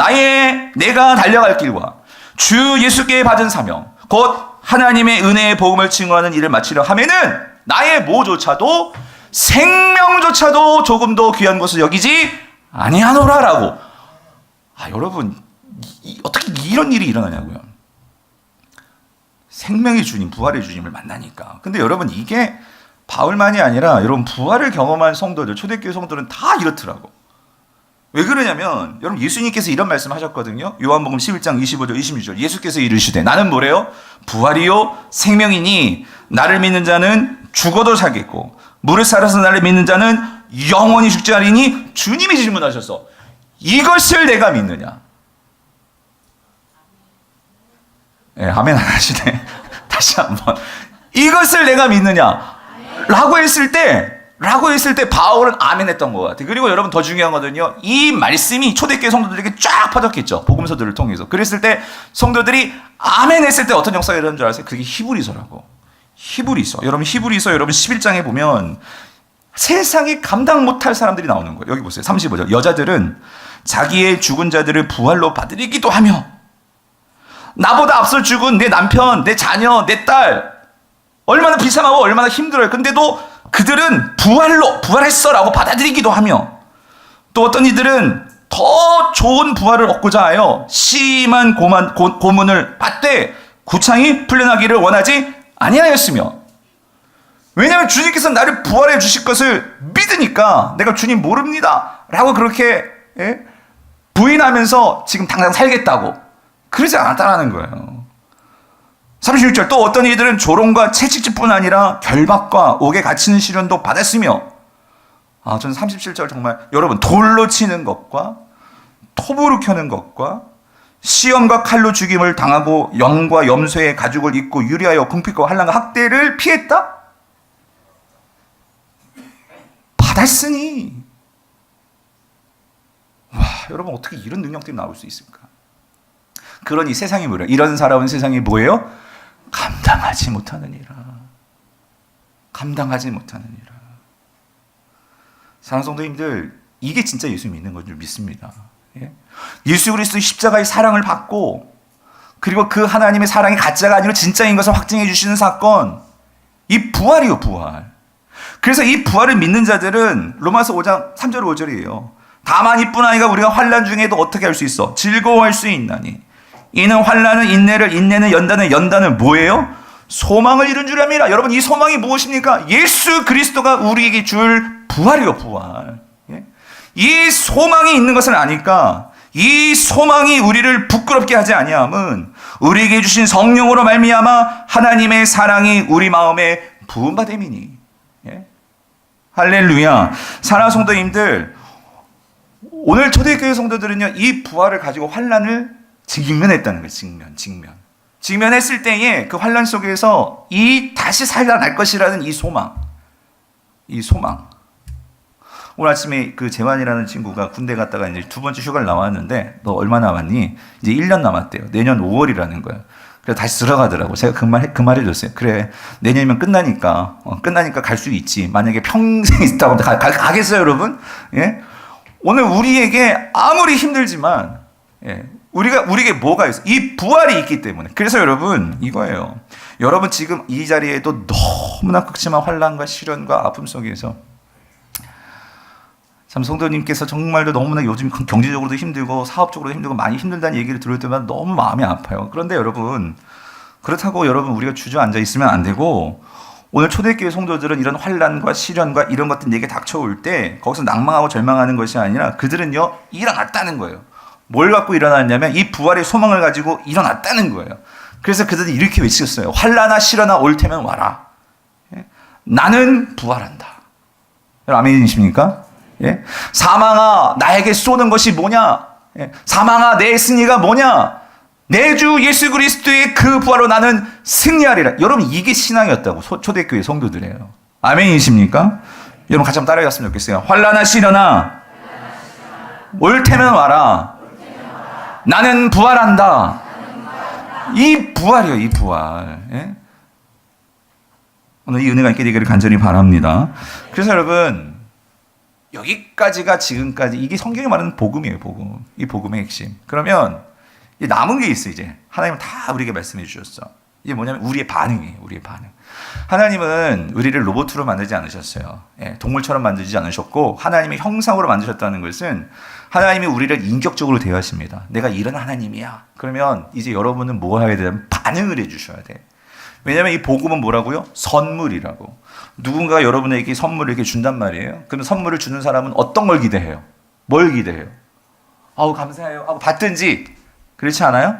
내가 달려갈 길과 주 예수께 받은 사명 곧 하나님의 은혜의 복음을 증거하는 일을 마치려 하면은 나의 뭐조차도 생명조차도 조금도 귀한 것을 여기지 아니하노라라고. 여러분 어떻게 이런 일이 일어나냐고요. 생명의 주님, 부활의 주님을 만나니까. 근데 여러분 이게 바울만이 아니라 여러분 부활을 경험한 성도들, 초대교회 성도들은 다 이렇더라고. 왜 그러냐면 여러분 예수님께서 이런 말씀 하셨거든요. 요한복음 11장 25절 26절. 예수께서 이르시되 나는 뭐래요? 부활이요 생명이니 나를 믿는 자는 죽어도 살겠고 무릇 살아서 나를 믿는 자는 영원히 죽지 않으니. 주님이 질문하셔서 이것을 내가 믿느냐? 아멘 안 하시네. 다시 한번. 이것을 내가 믿느냐? 라고 했을 때 바울은 아멘 했던 것 같아요. 그리고 여러분 더 중요한 거는요. 이 말씀이 초대교회 성도들에게 쫙 퍼졌겠죠. 복음서들을 통해서. 그랬을 때 성도들이 아멘 했을 때 어떤 역사가 일어나는 줄 아세요? 그게 히브리서라고. 히브리서. 여러분 히브리서 여러분 11장에 보면 세상에 감당 못할 사람들이 나오는 거예요. 여기 보세요. 35절. 여자들은 자기의 죽은 자들을 부활로 받으리기도 하며 나보다 앞서 죽은 내 남편, 내 자녀, 내 딸 얼마나 비참하고 얼마나 힘들어요. 근데도 그들은 부활했어 라고 받아들이기도 하며 또 어떤 이들은 더 좋은 부활을 얻고자 하여 심한 고문을 받되 구창이 풀려나기를 원하지 아니하였으며. 왜냐하면 주님께서 나를 부활해 주실 것을 믿으니까 내가 주님 모릅니다 라고 그렇게 부인하면서 지금 당장 살겠다고 그러지 않았다는 거예요. 36절. 또 어떤 이들은 조롱과 채찍질뿐 아니라 결박과 옥에 갇히는 시련도 받았으며. 저는 37절 정말 여러분 돌로 치는 것과 톱으로 켜는 것과 시험과 칼로 죽임을 당하고 영과 염소의 가죽을 입고 유리하여 궁핍과 환난과 학대를 피했다? 받았으니. 여러분 어떻게 이런 능력들이 나올 수 있을까? 그러니 세상이 뭐래요? 이런 사람은 세상이 뭐예요? 감당하지 못하느니라. 감당하지 못하느니라. 사랑하는 성도님들, 이게 진짜 예수 믿는 건 줄 믿습니다. 예수 그리스도의 십자가의 사랑을 받고 그리고 그 하나님의 사랑이 가짜가 아니라 진짜인 것을 확증해 주시는 사건, 이 부활이요, 부활. 그래서 이 부활을 믿는 자들은 로마서 5장 3절 5절이에요. 다만 이뿐 아니라 우리가 환난 중에도 어떻게 할 수 있어? 즐거워할 수 있나니 이는 환난은 인내를, 인내는 연단은, 연단은 뭐예요? 소망을 이룬 줄 압니다. 여러분 이 소망이 무엇입니까? 예수 그리스도가 우리에게 줄 부활이요, 부활. 이 소망이 있는 것을 아니까 이 소망이 우리를 부끄럽게 하지 아니함은 우리에게 주신 성령으로 말미암아 하나님의 사랑이 우리 마음에 부음받음이니. 할렐루야. 사랑하는 성도님들, 오늘 초대교회 성도들은요 이 부활을 가지고 환난을 직면했다는 거예요. 직면했을 때에 그 환난 속에서 이 다시 살아날 것이라는 이 소망. 오늘 아침에 그 재환이라는 친구가 군대 갔다가 이제 두 번째 휴가를 나왔는데 너 얼마 남았니? 이제 1년 남았대요. 내년 5월이라는 거예요. 그래서 다시 들어가더라고. 제가 그 말 해줬어요. 그래, 내년이면 끝나니까 갈 수 있지. 만약에 평생 있다고 하면 가겠어요, 여러분? 오늘 우리에게 아무리 힘들지만 우리에게 뭐가 있어? 이 부활이 있기 때문에. 그래서 여러분 이거예요. 여러분 지금 이 자리에도 너무나 극심한 환난과 시련과 아픔 속에서 참 성도님께서 정말로 너무나 요즘 경제적으로도 힘들고 사업적으로도 힘들고 많이 힘들다는 얘기를 들을 때마다 너무 마음이 아파요. 그런데 여러분 그렇다고 여러분 우리가 주저앉아 있으면 안 되고 오늘 초대교회 성도들은 이런 환난과 시련과 이런 것들 내게 닥쳐올 때 거기서 낭망하고 절망하는 것이 아니라 그들은요 일어났다는 거예요. 뭘 갖고 일어났냐면 이 부활의 소망을 가지고 일어났다는 거예요. 그래서 그들이 이렇게 외쳤어요. 환난아 시련아 올 테면 와라. 예? 나는 부활한다. 아멘이십니까? 예? 사망아 나에게 쏘는 것이 뭐냐? 예? 사망아 내 승리가 뭐냐? 내 주 예수 그리스도의 그 부활로 나는 승리하리라. 여러분 이게 신앙이었다고 초대교회 성도들이에요. 아멘이십니까? 여러분 같이 한번 따라해봤으면 좋겠어요. 환난아 시련아 올 테면 와라. 나는 부활한다. 이 부활이요, 이 부활. 예? 오늘 이 은혜가 있게 되기를 간절히 바랍니다. 그래서 여러분 여기까지가 지금까지 이게 성경이 말하는 복음이에요, 복음. 이 복음의 핵심. 그러면 남은 게 있어 이제. 하나님은 다 우리에게 말씀해 주셨어. 이게 뭐냐면 우리의 반응이에요, 우리의 반응. 하나님은 우리를 로봇으로 만들지 않으셨어요. 예, 동물처럼 만들지 않으셨고 하나님의 형상으로 만드셨다는 것은 하나님이 우리를 인격적으로 대하십니다. 내가 이런 하나님이야. 그러면 이제 여러분은 뭐 해야 되냐면 반응을 해주셔야 돼. 왜냐하면 이 복음은 뭐라고요? 선물이라고. 누군가가 여러분에게 선물을 이렇게 준단 말이에요. 그럼 선물을 주는 사람은 어떤 걸 기대해요? 뭘 기대해요? 아우 감사해요. 하고 받든지. 그렇지 않아요?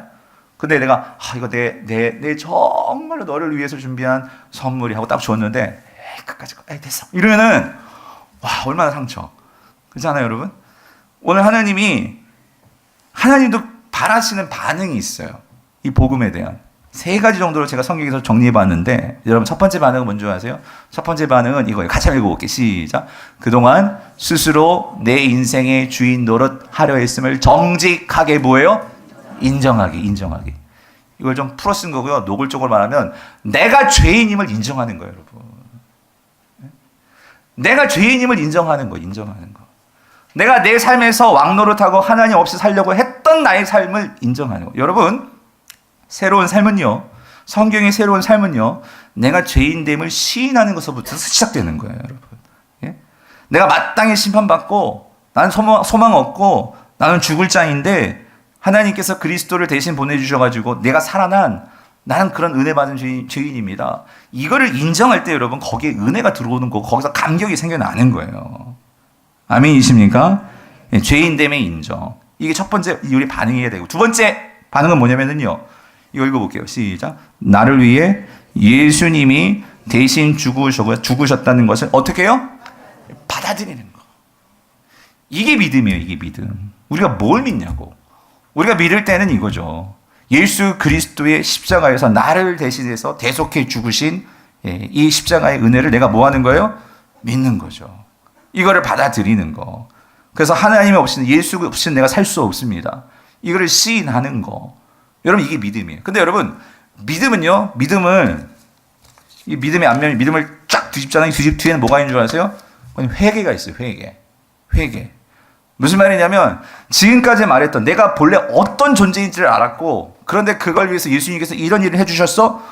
근데 내가 이거 내 정말로 너를 위해서 준비한 선물이 하고 딱 줬는데 끝까지 됐어. 이러면은 와 얼마나 상처. 그렇지 않아요, 여러분? 오늘 하나님도 바라시는 반응이 있어요. 이 복음에 대한 3가지 정도로 제가 성경에서 정리해봤는데 여러분 첫 번째 반응은 뭔지 아세요? 첫 번째 반응은 이거예요. 같이 한번 읽어볼게요. 시작. 그동안 스스로 내 인생의 주인 노릇하려 했음을 정직하게 뭐예요? 인정하기. 이걸 좀 풀어 쓴 거고요. 노골적으로 말하면 내가 죄인임을 인정하는 거예요, 여러분. 내가 죄인임을 인정하는 거. 내가 내 삶에서 왕노릇하고 하나님 없이 살려고 했던 나의 삶을 인정하는 거. 여러분, 새로운 삶은요. 성경의 새로운 삶은요. 내가 죄인됨을 시인하는 것부터 시작되는 거예요, 여러분. 예? 내가 마땅히 심판받고 나는 소망 없고 나는 죽을 자인데 하나님께서 그리스도를 대신 보내주셔가지고 내가 살아난 나는 그런 은혜 받은 죄인입니다. 이거를 인정할 때 여러분 거기에 은혜가 들어오는 거고 거기서 감격이 생겨나는 거예요. 아멘이십니까? 예, 죄인됨의 인정. 이게 첫 번째 우리 반응해야 되고 두 번째 반응은 뭐냐면요. 이거 읽어볼게요. 시작. 나를 위해 예수님이 대신 죽으셨다는 것을 어떻게 해요? 받아들이는 거. 이게 믿음이에요. 이게 믿음. 우리가 뭘 믿냐고. 우리가 믿을 때는 이거죠. 예수 그리스도의 십자가에서 나를 대신해서 대속해 죽으신 이 십자가의 은혜를 내가 뭐 하는 거예요? 믿는 거죠. 이거를 받아들이는 거. 그래서 하나님 없이는 예수 없이는 내가 살 수 없습니다. 이거를 시인하는 거. 여러분 이게 믿음이에요. 근데 여러분 믿음은요. 이 믿음의 앞면 믿음을 쫙 뒤집잖아요. 뒤에는 뭐가 있는 줄 아세요? 회개가 있어요. 회개. 무슨 말이냐면 지금까지 말했던 내가 본래 어떤 존재인지를 알았고 그런데 그걸 위해서 예수님께서 이런 일을 해주셨어?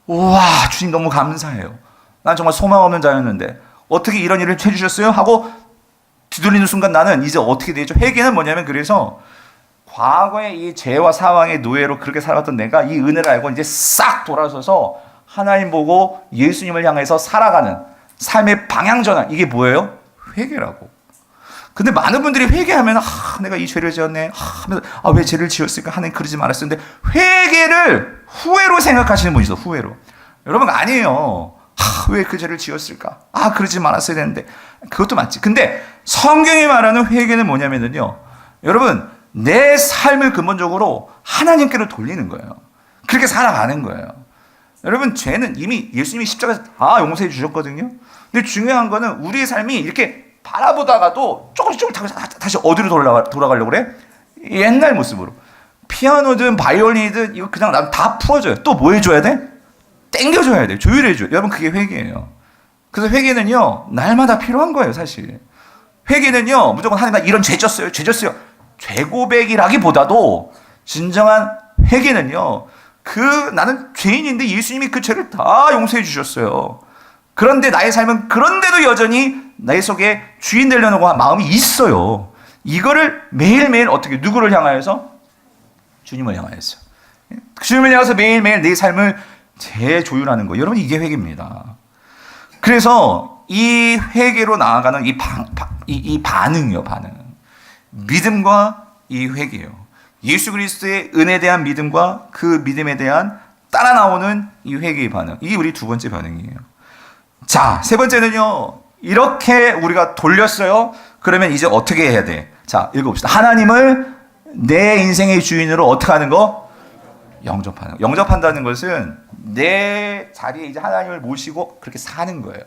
우와 주님 너무 감사해요. 난 정말 소망 없는 자였는데 어떻게 이런 일을 해주셨어요? 하고 뒤돌리는 순간 나는 이제 어떻게 되죠? 회개는 뭐냐면 그래서 과거의 이 죄와 사망의 노예로 그렇게 살았던 내가 이 은혜를 알고 이제 싹 돌아서서 하나님 보고 예수님을 향해서 살아가는 삶의 방향 전환. 이게 뭐예요? 회개라고. 근데 많은 분들이 회개하면 내가 이 죄를 지었네. 왜 죄를 지었을까? 하나님 그러지 말았었는데 회개를 후회로 생각하시는 분이 있어. 후회로. 여러분 아니에요. 왜 그 죄를 지었을까? 그러지 말았어야 되는데. 그것도 맞지. 근데 성경이 말하는 회개는 뭐냐면요. 여러분 내 삶을 근본적으로 하나님께로 돌리는 거예요. 그렇게 살아가는 거예요. 여러분 죄는 이미 예수님이 십자가에서 다 용서해 주셨거든요. 근데 중요한 거는 우리의 삶이 이렇게 바라보다가도 조금씩 다시 어디로 돌아가려고 그래? 옛날 모습으로. 피아노든 바이올린이든 이거 그냥 난 다 풀어줘요. 또 뭐 해줘야 돼? 땡겨줘야 돼. 조율해줘요. 여러분 그게 회개예요. 그래서 회개는요. 날마다 필요한 거예요. 사실. 회개는요. 무조건 하나님 나 이런 죄 졌어요. 죄 고백이라기보다도 진정한 회개는요. 나는 죄인인데 예수님이 그 죄를 다 용서해 주셨어요. 그런데 나의 삶은 그런데도 여전히 내 속에 주인 되려는 마음이 있어요. 이거를 매일매일 어떻게 누구를 향하여서? 주님을 향하여서. 주님을 향해서 매일매일 내 삶을 재조율하는 거. 여러분 이게 회개입니다. 그래서 이 회개로 나아가는 이 반응이요, 반응. 믿음과 이 회개요. 예수 그리스도의 은혜에 대한 믿음과 그 믿음에 대한 따라 나오는 이 회개의 반응. 이게 우리 두 번째 반응이에요. 자, 세 번째는요. 이렇게 우리가 돌렸어요. 그러면 이제 어떻게 해야 돼? 자, 읽어봅시다. 하나님을 내 인생의 주인으로 어떻게 하는 거? 영접하는 거. 영접한다는 것은 내 자리에 이제 하나님을 모시고 그렇게 사는 거예요.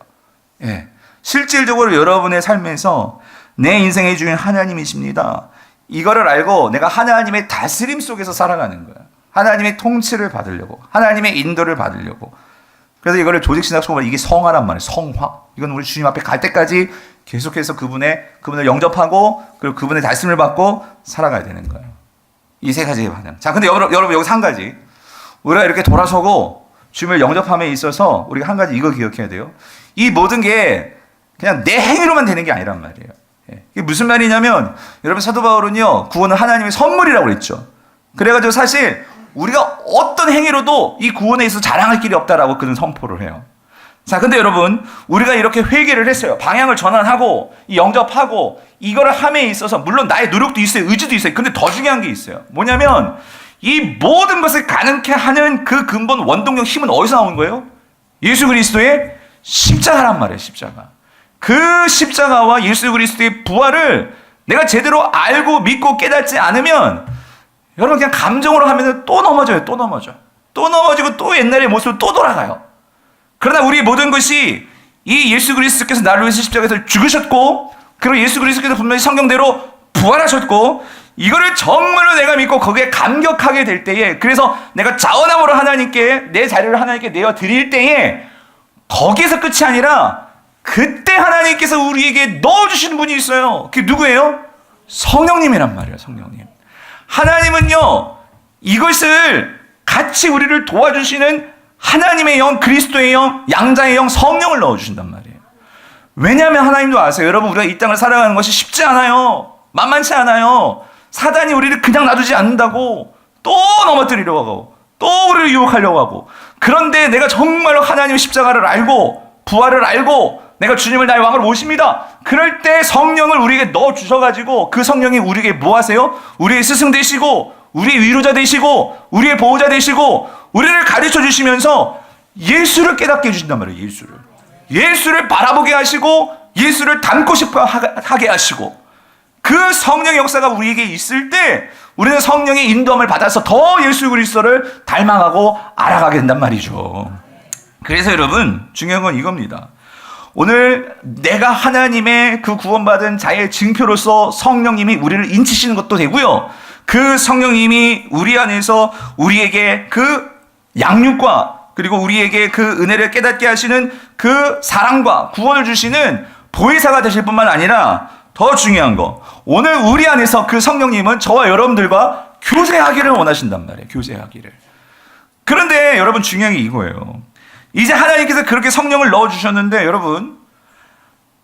예. 실질적으로 여러분의 삶에서 내 인생의 주인 하나님이십니다. 이거를 알고 내가 하나님의 다스림 속에서 살아가는 거예요. 하나님의 통치를 받으려고, 하나님의 인도를 받으려고. 그래서 이거를 조직신학적으로 이게 성화란 말이에요. 성화. 이건 우리 주님 앞에 갈 때까지 계속해서 그분을 영접하고 그리고 그분의 다스림을 받고 살아가야 되는 거예요. 이 세 가지의 반응. 자, 근데 여러분 여기서 한 가지. 우리가 이렇게 돌아서고 주님을 영접함에 있어서 우리가 한 가지 이거 기억해야 돼요. 이 모든 게 그냥 내 행위로만 되는 게 아니란 말이에요. 이게 무슨 말이냐면 여러분 사도 바울은요 구원은 하나님의 선물이라고 그랬죠. 그래가지고 사실 우리가 어떤 행위로도 이 구원에 있어서 자랑할 길이 없다라고 그는 선포를 해요. 자, 근데 여러분 우리가 이렇게 회개를 했어요. 방향을 전환하고 영접하고 이거를 함에 있어서 물론 나의 노력도 있어요. 의지도 있어요. 근데 더 중요한 게 있어요. 뭐냐면 이 모든 것을 가능케 하는 그 근본 원동력 힘은 어디서 나오는 거예요? 예수 그리스도의 십자가란 말이에요. 십자가. 그 십자가와 예수 그리스도의 부활을 내가 제대로 알고 믿고 깨닫지 않으면 여러분 그냥 감정으로 하면 또 넘어져요. 또 넘어지고 또 옛날의 모습으로 또 돌아가요. 그러나 우리 모든 것이 이 예수 그리스도께서 나를 위해서 십자가에서 죽으셨고 그리고 예수 그리스도께서 분명히 성경대로 부활하셨고 이거를 정말로 내가 믿고 거기에 감격하게 될 때에 그래서 내가 자원함으로 하나님께 내 자리를 하나님께 내어드릴 때에 거기에서 끝이 아니라 그때 하나님께서 우리에게 넣어주시는 분이 있어요. 그게 누구예요? 성령님이란 말이에요. 성령님. 하나님은요 이것을 같이 우리를 도와주시는 하나님의 영, 그리스도의 영, 양자의 영, 성령을 넣어주신단 말이에요. 왜냐하면 하나님도 아세요. 여러분 우리가 이 땅을 살아가는 것이 쉽지 않아요. 만만치 않아요. 사단이 우리를 그냥 놔두지 않는다고 또 넘어뜨리려고 하고 또 우리를 유혹하려고 하고 그런데 내가 정말로 하나님의 십자가를 알고 부활을 알고 내가 주님을 나의 왕으로 모십니다. 그럴 때 성령을 우리에게 넣어주셔가지고 그 성령이 우리에게 뭐 하세요? 우리의 스승 되시고 우리의 위로자 되시고 우리의 보호자 되시고 우리를 가르쳐 주시면서 예수를 깨닫게 해주신단 말이에요. 예수를 바라보게 하시고 예수를 닮고 싶어 하게 하시고 그 성령의 역사가 우리에게 있을 때 우리는 성령의 인도함을 받아서 더 예수 그리스도를 닮아가고 알아가게 된단 말이죠. 그래서 여러분 중요한 건 이겁니다. 오늘 내가 하나님의 그 구원받은 자의 증표로서 성령님이 우리를 인치시는 것도 되고요. 그 성령님이 우리 안에서 우리에게 그 양육과 그리고 우리에게 그 은혜를 깨닫게 하시는 그 사랑과 구원을 주시는 보혜사가 되실 뿐만 아니라 더 중요한 거 오늘 우리 안에서 그 성령님은 저와 여러분들과 교제하기를 원하신단 말이에요. 교제하기를. 그런데 여러분 중요한 게 이거예요. 이제 하나님께서 그렇게 성령을 넣어주셨는데 여러분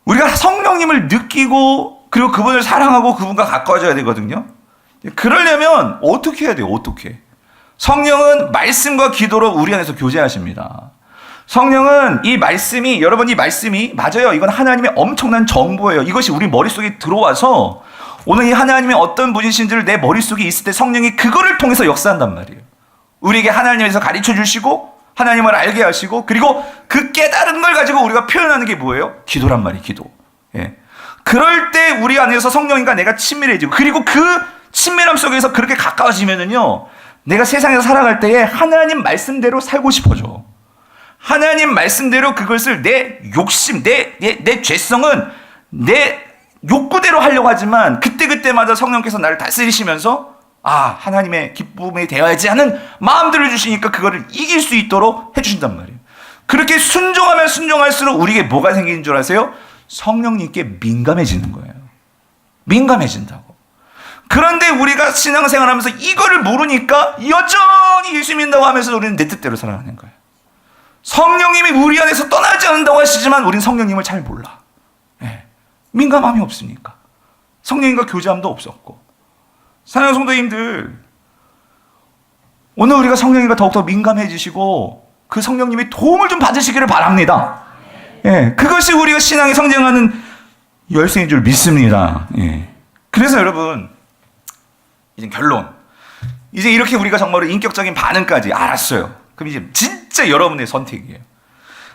우리가 성령님을 느끼고 그리고 그분을 사랑하고 그분과 가까워져야 되거든요. 그러려면 어떻게 해야 돼요? 어떻게? 성령은 말씀과 기도로 우리 안에서 교제하십니다. 성령은 이 말씀이 여러분 이 말씀이 맞아요. 이건 하나님의 엄청난 정보예요. 이것이 우리 머릿속에 들어와서 오늘 이 하나님의 어떤 분이신지를 내 머릿속에 있을 때 성령이 그거를 통해서 역사한단 말이에요. 우리에게 하나님에서 가르쳐 주시고 하나님을 알게 하시고 그리고 그 깨달은 걸 가지고 우리가 표현하는 게 뭐예요? 기도란 말이에요. 기도. 예. 그럴 때 우리 안에서 성령님과 내가 친밀해지고 그리고 그 친밀함 속에서 그렇게 가까워지면은요 내가 세상에서 살아갈 때에 하나님 말씀대로 살고 싶어져. 하나님 말씀대로 그것을 내 욕심, 내 죄성은 내 욕구대로 하려고 하지만 그때그때마다 성령께서 나를 다스리시면서 아 하나님의 기쁨에 대하지 않은 마음들을 주시니까 그거를 이길 수 있도록 해주신단 말이에요. 그렇게 순종하면 순종할수록 우리에게 뭐가 생기는 줄 아세요? 성령님께 민감해지는 거예요. 민감해진다고. 그런데 우리가 신앙생활하면서 이거를 모르니까 여전히 예수 믿는다고 하면서 우리는 내 뜻대로 살아가는 거예요. 성령님이 우리 안에서 떠나지 않는다고 하시지만 우리는 성령님을 잘 몰라. 네. 민감함이 없으니까. 성령님과 교제함도 없었고. 사랑하는 성도님들, 오늘 우리가 성령님과 더욱더 민감해지시고 그 성령님의 도움을 좀 받으시기를 바랍니다. 예, 그것이 우리가 신앙의 성장하는 열쇠인 줄 믿습니다. 예. 그래서 여러분, 이제 결론. 이제 이렇게 우리가 정말로 인격적인 반응까지 알았어요. 그럼 이제 진짜 여러분의 선택이에요.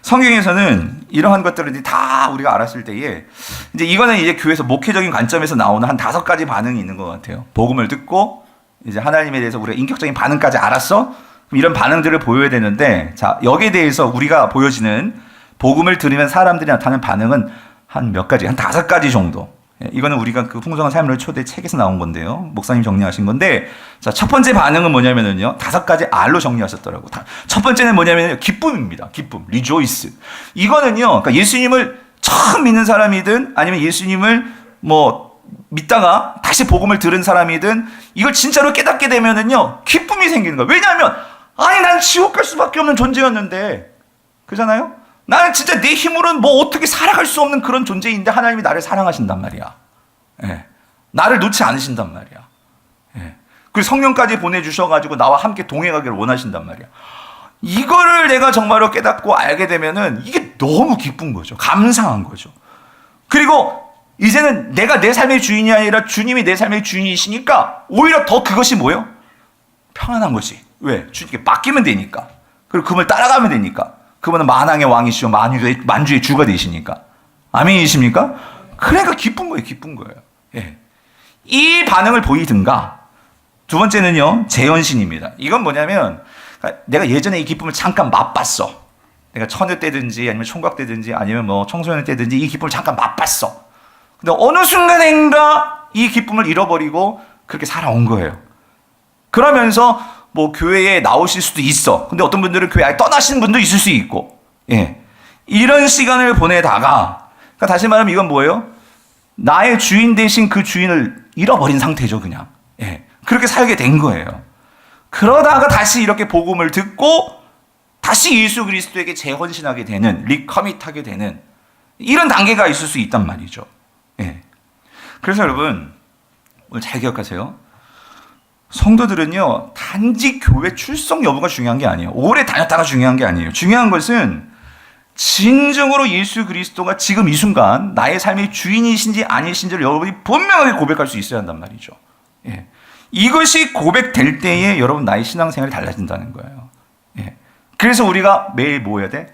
성경에서는 이러한 것들을 다 우리가 알았을 때에 이제 이거는 이제 교회에서 목회적인 관점에서 나오는 한 5가지 반응이 있는 것 같아요. 복음을 듣고 이제 하나님에 대해서 우리가 인격적인 반응까지 알았어? 그럼 이런 반응들을 보여야 되는데, 자, 여기에 대해서 우리가 보여지는 복음을 들으면 사람들이 나타나는 반응은 한 몇 가지, 한 5가지 정도. 이거는 우리가 그 풍성한 삶을 초대 책에서 나온 건데요. 목사님 정리하신 건데, 자, 첫 번째 반응은 뭐냐면은요, 5가지 R로 정리하셨더라고. 첫 번째는 뭐냐면요, 기쁨입니다. 기쁨, rejoice. 이거는요, 그러니까 예수님을 처음 믿는 사람이든 아니면 예수님을 뭐 믿다가 다시 복음을 들은 사람이든 이걸 진짜로 깨닫게 되면은요, 기쁨이 생기는 거예요. 왜냐하면 아니 난 지옥 갈 수밖에 없는 존재였는데, 그잖아요. 나는 진짜 내 힘으로는 뭐 어떻게 살아갈 수 없는 그런 존재인데 하나님이 나를 사랑하신단 말이야. 예. 나를 놓지 않으신단 말이야. 예. 그리고 성령까지 보내주셔가지고 나와 함께 동행하기를 원하신단 말이야. 이거를 내가 정말로 깨닫고 알게 되면은 이게 너무 기쁜 거죠. 감사한 거죠. 그리고 이제는 내가 내 삶의 주인이 아니라 주님이 내 삶의 주인이시니까 오히려 더 그것이 뭐예요? 평안한 거지. 왜? 주님께 맡기면 되니까. 그리고 그분을 따라가면 되니까. 그분은 만왕의 왕이시오 만주의 주가 되시니까. 아멘이십니까? 그러니까 기쁜 거예요. 기쁜 거예요. 예. 이 반응을 보이든가. 두 번째는요, 재현신입니다. 이건 뭐냐면 내가 예전에 이 기쁨을 잠깐 맛봤어. 내가 처녀 때든지 아니면 총각 때든지 아니면 뭐 청소년 때든지 이 기쁨을 잠깐 맛봤어. 근데 어느 순간인가 이 기쁨을 잃어버리고 그렇게 살아온 거예요. 그러면서 뭐 교회에 나오실 수도 있어. 근데 어떤 분들은 교회 아예 떠나시는 분도 있을 수 있고, 예, 이런 시간을 보내다가, 그러니까 다시 말하면 이건 뭐예요? 나의 주인 대신 그 주인을 잃어버린 상태죠, 그냥. 예, 그렇게 살게 된 거예요. 그러다가 다시 이렇게 복음을 듣고 다시 예수 그리스도에게 재헌신하게 되는, 리커밋하게 되는 이런 단계가 있을 수 있단 말이죠. 예. 그래서 여러분 오늘 잘 기억하세요. 성도들은요, 단지 교회 출석 여부가 중요한 게 아니에요. 오래 다녔다가 중요한 게 아니에요. 중요한 것은 진정으로 예수 그리스도가 지금 이 순간 나의 삶의 주인이신지 아니신지를 여러분이 분명하게 고백할 수 있어야 한단 말이죠. 예. 이것이 고백될 때에 여러분 나의 신앙생활이 달라진다는 거예요. 예. 그래서 우리가 매일 뭐 해야 돼?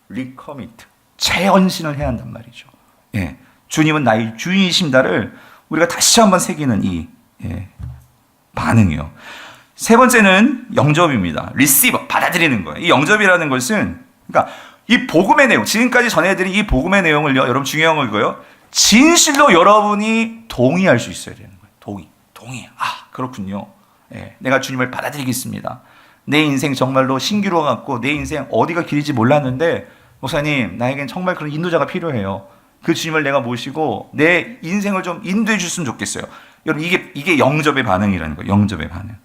리커미트, 재헌신을 해야 한단 말이죠. 예. 주님은 나의 주인이십니다를 우리가 다시 한번 새기는 이, 예, 반응이요. 세 번째는 영접입니다. receive, 받아들이는 거예요. 이 영접이라는 것은, 그러니까 이 복음의 내용, 지금까지 전해드린 이 복음의 내용을요, 여러분 중요한 거 이거요, 진실로 여러분이 동의할 수 있어야 되는 거예요. 동의. 아, 그렇군요. 예, 내가 주님을 받아들이겠습니다. 내 인생 정말로 신기루 같고 내 인생 어디가 길인지 몰랐는데 목사님, 나에겐 정말 그런 인도자가 필요해요. 그 주님을 내가 모시고 내 인생을 좀 인도해 줬으면 좋겠어요. 여러분, 이게 영접의 반응이라는 거예요. 영접의 반응.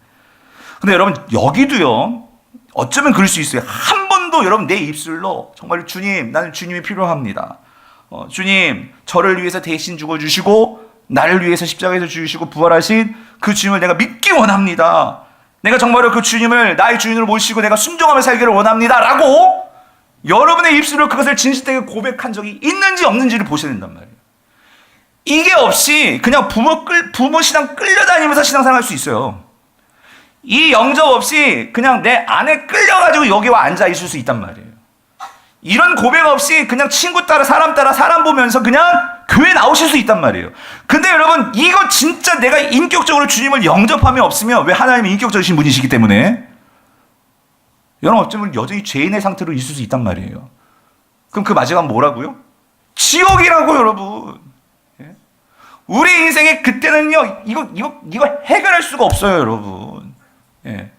근데 여러분, 여기도요, 어쩌면 그럴 수 있어요. 한 번도 여러분 내 입술로 정말 주님, 나는 주님이 필요합니다. 주님, 저를 위해서 대신 죽어주시고 나를 위해서 십자가에서 죽으시고 부활하신 그 주님을 내가 믿기 원합니다. 내가 정말로 그 주님을 나의 주인으로 모시고 내가 순종하며 살기를 원합니다. 라고 여러분의 입술로 그것을 진실되게 고백한 적이 있는지 없는지를 보셔야 된단 말이에요. 이게 없이 그냥 부모 신앙 끌려다니면서 신앙생활 할 수 있어요. 이 영접 없이 그냥 내 안에 끌려가지고 여기 와 앉아 있을 수 있단 말이에요. 이런 고백 없이 그냥 친구 따라 사람 보면서 그냥 교회 나오실 수 있단 말이에요. 근데 여러분, 이거 진짜 내가 인격적으로 주님을 영접함이 없으면, 왜? 하나님이 인격적이신 분이시기 때문에 여러분 어쩌면 여전히 죄인의 상태로 있을 수 있단 말이에요. 그럼 그 마지막은 뭐라고요? 지옥이라고, 여러분. 우리 인생에 그때는요, 이거 해결할 수가 없어요, 여러분. 예.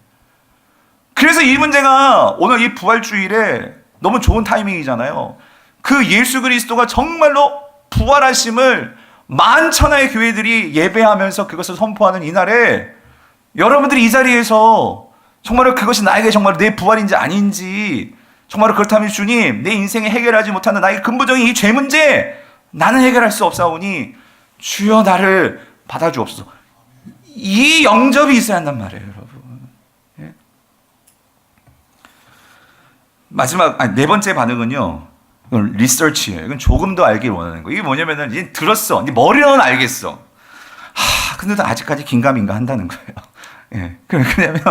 그래서 이 문제가 오늘 이 부활주일에 너무 좋은 타이밍이잖아요. 그 예수 그리스도가 정말로 부활하심을 만천하의 교회들이 예배하면서 그것을 선포하는 이날에 여러분들이 이 자리에서 정말로 그것이 나에게 정말 내 부활인지 아닌지, 정말로 그렇다면 주님, 내 인생에 해결하지 못하는 나의 근본적인 이 죄 문제 나는 해결할 수 없사오니 주여 나를 받아주옵소서. 이 영접이 있어야 한단 말이에요, 여러분. 예? 마지막, 네 번째 반응은요, 이건 리서치예요. 이건 조금 더 알길 원하는 거예요. 이게 뭐냐면은 이제 들었어. 네 머리로는 알겠어. 근데도 아직까지 긴가민가 한다는 거예요. 예. 왜냐면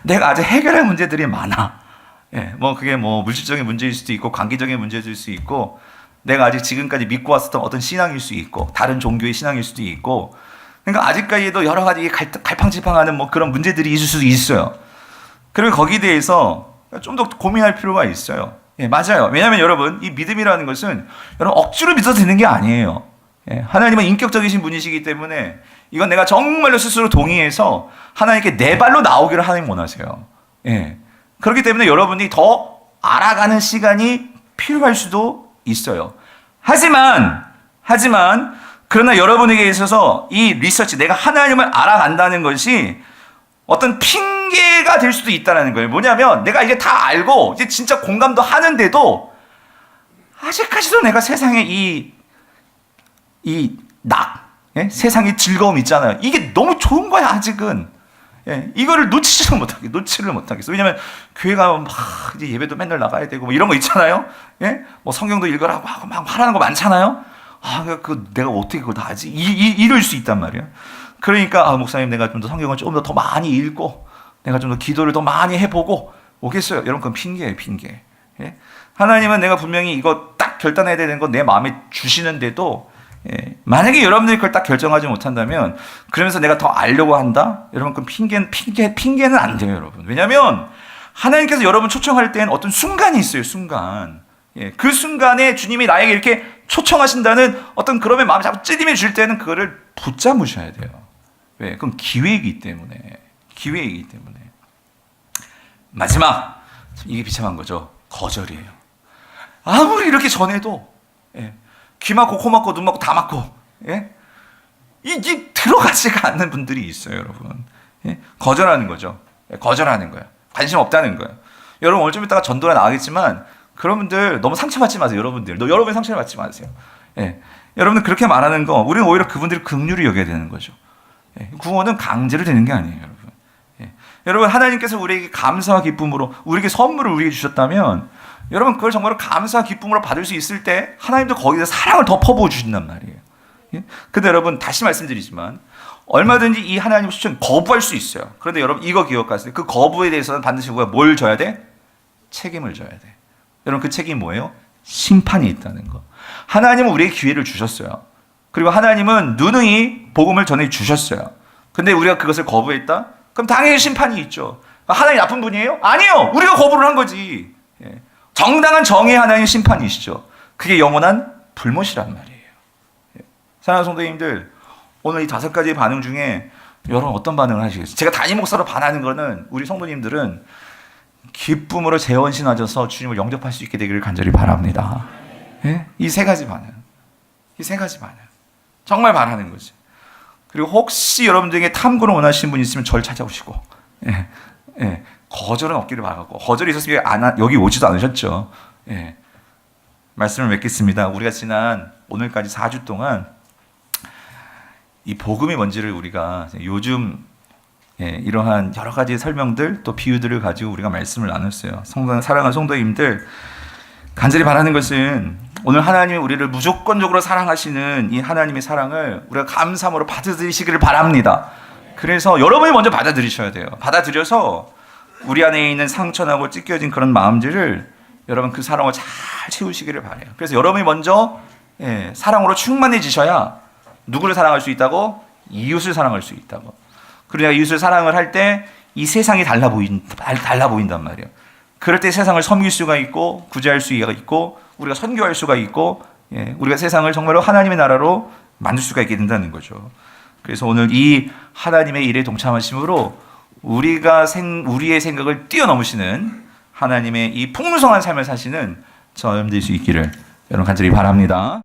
내가 아직 해결할 문제들이 많아. 예. 뭐 그게 뭐 물질적인 문제일 수도 있고 관계적인 문제일 수 있고 내가 아직 지금까지 믿고 왔었던 어떤 신앙일 수 있고 다른 종교의 신앙일 수도 있고 그러니까 아직까지도 여러 가지 갈팡질팡하는 뭐 그런 문제들이 있을 수도 있어요. 그러면 거기에 대해서 좀 더 고민할 필요가 있어요. 예, 맞아요. 왜냐하면 여러분 이 믿음이라는 것은 여러분 억지로 믿어도 되는 게 아니에요. 예, 하나님은 인격적이신 분이시기 때문에 이건 내가 정말로 스스로 동의해서 하나님께 내 발로 나오기를 하나님 원하세요. 예, 그렇기 때문에 여러분이 더 알아가는 시간이 필요할 수도 있어요. 하지만 그러나 여러분에게 있어서 이 리서치 내가 하나님을 알아간다는 것이 어떤 핑계가 될 수도 있다는 거예요. 뭐냐면 내가 이제 다 알고 이제 진짜 공감도 하는데도 아직까지도 내가 세상에 예? 세상의 즐거움 있잖아요. 이게 너무 좋은 거야 아직은. 예? 이거를 놓치지를 못하겠어. 왜냐면 교회 가면 막 이제 예배도 맨날 나가야 되고 뭐 이런 거 있잖아요. 예? 뭐 성경도 읽으라고 하고 막 말하는 거 많잖아요. 그 내가 어떻게 그걸 다 하지? 이럴 수 있단 말이야. 그러니까 목사님 내가 좀 더 성경을 좀 더 많이 읽고 내가 좀 더 기도를 더 많이 해보고 오겠어요. 여러분 그건 핑계예요, 핑계. 예? 하나님은 내가 분명히 이거 딱 결단해야 되는 거 내 마음에 주시는데도 예, 만약에 여러분들이 그걸 딱 결정하지 못한다면 그러면서 내가 더 알려고 한다? 여러분 그건 핑계는 안 돼요, 여러분. 왜냐하면 하나님께서 여러분 초청할 때는 어떤 순간이 있어요, 순간. 예, 그 순간에 주님이 나에게 이렇게 초청하신다는 어떤 그러면 마음이 자꾸 찔림이 줄 때는 그거를 붙잡으셔야 돼요. 왜? 그건 기회이기 때문에. 마지막, 이게 비참한 거죠. 거절이에요. 아무리 이렇게 전해도 예, 귀 막고 코 막고 눈 막고 다 막고 예? 이게 들어가지가 않는 분들이 있어요, 여러분. 예? 거절하는 거죠. 예, 거절하는 거예요. 관심 없다는 거예요. 여러분 오늘 좀 이따가 전도가 나가겠지만 그런 분들 너무 상처받지 마세요. 여러분이 상처를 받지 마세요. 예. 여러분들 그렇게 말하는 거 우리는 오히려 그분들을 긍휼히 여겨야 되는 거죠. 예. 구원은 강제로 되는 게 아니에요, 여러분. 예. 여러분 하나님께서 우리에게 감사와 기쁨으로 우리에게 선물을 우리에게 주셨다면 여러분 그걸 정말로 감사와 기쁨으로 받을 수 있을 때 하나님도 거기서 사랑을 더 퍼부어 주신단 말이에요. 예? 근데 여러분 다시 말씀드리지만 얼마든지 이 하나님의 추천 거부할 수 있어요. 그런데 여러분 이거 기억하세요. 그 거부에 대해서는 반드시 우리가 뭘 져야 돼? 책임을 져야 돼. 여러분 그 책임이 뭐예요? 심판이 있다는 거. 하나님은 우리에게 기회를 주셨어요. 그리고 하나님은 누누이 복음을 전해 주셨어요. 근데 우리가 그것을 거부했다? 그럼 당연히 심판이 있죠. 하나님 나쁜 분이에요? 아니요. 우리가 거부를 한 거지. 예. 정당한 정의 하나님 심판이시죠. 그게 영원한 불못이란 말이에요. 예. 사랑하는 성도님들, 오늘 이 5가지 반응 중에 여러분 어떤 반응을 하시겠어요? 제가 담임 목사로 반하는 거는 우리 성도님들은 기쁨으로 재원신하셔서 주님을 영접할 수 있게 되기를 간절히 바랍니다. 예? 이 3가지 반응. 정말 바라는 거지. 그리고 혹시 여러분들에게 탐구를 원하시는 분이 있으면 저를 찾아오시고 예. 예. 거절은 없기를 바라고 거절이 있었으면 여기 오지도 않으셨죠. 예. 말씀을 맺겠습니다. 우리가 지난 오늘까지 4주 동안 이 복음이 뭔지를 우리가 요즘 예, 이러한 여러 가지 설명들 또 비유들을 가지고 우리가 말씀을 나눴어요. 사랑하는 성도님들, 간절히 바라는 것은 오늘 하나님이 우리를 무조건적으로 사랑하시는 이 하나님의 사랑을 우리가 감사함으로 받아들이시기를 바랍니다. 그래서 여러분이 먼저 받아들이셔야 돼요. 받아들여서 우리 안에 있는 상처나고 찢겨진 그런 마음들을 여러분 그 사랑을 잘 채우시기를 바라요. 그래서 여러분이 먼저 예, 사랑으로 충만해지셔야 누구를 사랑할 수 있다고? 이웃을 사랑할 수 있다고. 그러니까 이웃을 사랑을 할 때 이 세상이 달라 보인단 말이에요. 그럴 때 세상을 섬길 수가 있고 구제할 수가 있고 우리가 선교할 수가 있고 예, 우리가 세상을 정말로 하나님의 나라로 만들 수가 있게 된다는 거죠. 그래서 오늘 이 하나님의 일에 동참하심으로 우리의 생각을 뛰어넘으시는 하나님의 이 풍성한 삶을 사시는 저염될 수 있기를 여러분 간절히 바랍니다.